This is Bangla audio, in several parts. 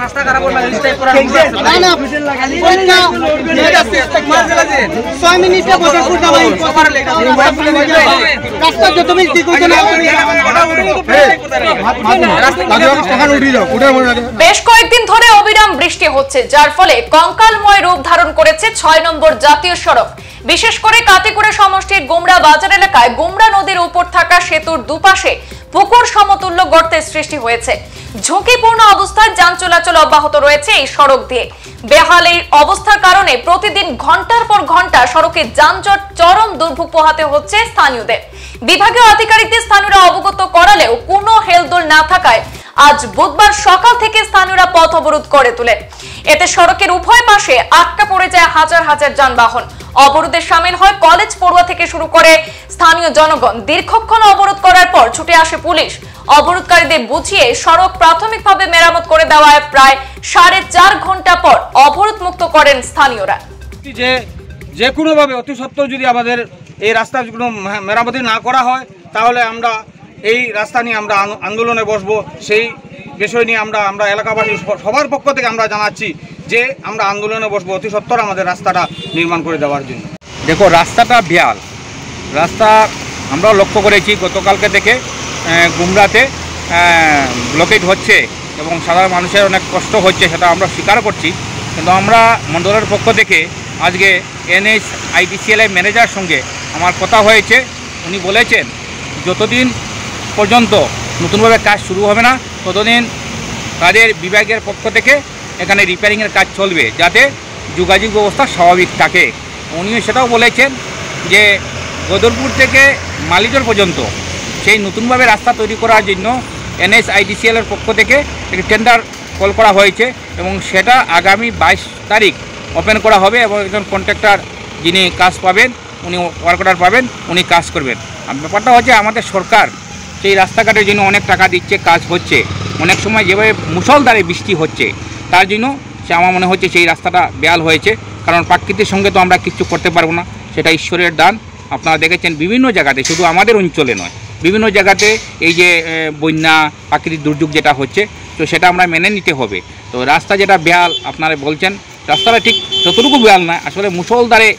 রাস্তা খারাপ করবে স্ট্রাইক করা না না 6 মিনিটে বসে পড়তে ভাই রাস্তা যত মিনিট ঠিক হইতো না বেশ কয়েকদিন ধরে অবিরাম বৃষ্টি হচ্ছে, যার ফলে কঙ্কালময় রূপ ধারণ করেছে 6 নম্বর জাতীয় সড়ক। বিশেষ করে কাতিকুড়া সমষ্টির গুমরা বাজার এলাকায় গুমরা নদীর উপর থাকা সেতুর দুপাশে পুকুর সমতুল্য গর্তের সৃষ্টি হয়েছে। ঝুঁকিপূর্ণ অবস্থায় যান চলাচল অব্যাহত রয়েছে এই সড়ক দিয়ে। বেহাল এই অবস্থার কারণে প্রতিদিন ঘন্টার পর ঘন্টা সড়কে যানজট চরম দুর্ভোগ পোহাতে হচ্ছে স্থানীয়দের। বিভাগীয় আধিকারিকদের স্থানীয়রা অবগত করালেও কোনো হেলদোল না থাকায় আজ বুধবার সকাল থেকে স্থানীয়রা পথ অবরোধ করে তোলেন। এতে সড়কের উভয় পাশে আটকা পড়ে যায় হাজার হাজার যানবাহন। অবরোধে শামিল হয় কলেজ পড়ুয়া থেকে শুরু করে স্থানীয় জনগণ। দীর্ঘক্ষণ অবরোধ করার পর ছুটে আসে পুলিশ। অবরোধকারীদের বুঝিয়ে সড়ক প্রাথমিকভাবে মেরামত করে দেওয়ায় প্রায় 4.5 ঘন্টা পর অবরোধ মুক্ত করেন স্থানীয়রা। যে কোনোভাবে অতি সত্ত্বর যদি আমাদের এই রাস্তার কোনো মেরামতি না করা হয় তাহলে আমরা এই রাস্তা নিয়ে আমরা আন্দোলনে বসবো। সেই বিষয় নিয়ে আমরা এলাকাবাসী সবার পক্ষ থেকে আমরা জানাচ্ছি যে আমরা আন্দোলনে বসবো অতি সত্বর আমাদের রাস্তাটা নির্মাণ করে দেওয়ার জন্য। দেখো, রাস্তাটা বেহাল রাস্তা, আমরা লক্ষ্য করেছি গতকালকে থেকে গুমরাতে ব্লকেজ হচ্ছে এবং সাধারণ মানুষের অনেক কষ্ট হচ্ছে, সেটা আমরা স্বীকার করছি। কিন্তু আমরা মণ্ডলের পক্ষ থেকে আজকে NHIDCL ম্যানেজার সঙ্গে আমার কথা হয়েছে। উনি বলেছেন যতদিন পর্যন্ত নতুনভাবে কাজ শুরু হবে না ততদিন তাদের বিভাগের পক্ষ থেকে এখানে রিপেয়ারিংয়ের কাজ চলবে, যাতে যোগাযোগ ব্যবস্থা স্বাভাবিক থাকে। উনিও সেটাও বলেছেন যে গদরপুর থেকে মালিজোর পর্যন্ত সেই নতুনভাবে রাস্তা তৈরি করার জন্য NHIDCL এর পক্ষ থেকে একটি টেন্ডার কল করা হয়েছে এবং সেটা আগামী 22 তারিখ ওপেন করা হবে এবং একজন কন্ট্রাক্টর যিনি কাজ পাবেন, উনি ওয়ার্ক অর্ডার পাবেন, উনি কাজ করবেন। আর ব্যাপারটা হচ্ছে আমাদের সরকার সেই রাস্তাঘাটের জন্য অনেক টাকা দিচ্ছে, কাজ হচ্ছে। অনেক সময় যেভাবে মুষলধারে বৃষ্টি হচ্ছে তার জন্য সে আমার মনে হচ্ছে সেই রাস্তাটা বেহাল হয়েছে। কারণ প্রাকৃতির সঙ্গে তো আমরা কিছু করতে পারবো না, সেটা ঈশ্বরের দান। আপনারা দেখেছেন বিভিন্ন জায়গাতে, শুধু আমাদের অঞ্চলে নয়, বিভিন্ন জায়গাতে এই যে বন্যা প্রাকৃতিক দুর্যোগ যেটা হচ্ছে, তো সেটা আমরা মেনে নিতে হবে। তো রাস্তা যেটা বেহাল আপনারা বলছেন, রাস্তাটা ঠিক ততটুকু বেহাল নয়, আসলে মুষলধারে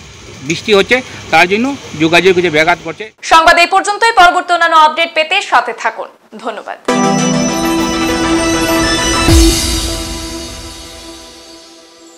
বৃষ্টি হচ্ছে, তার জন্য যোগাযোগ ব্যাঘাত করছে। সংবাদ এই পর্যন্তই। পরবর্তী অন্যান্য আপডেট পেতে সাথে থাকুন। ধন্যবাদ।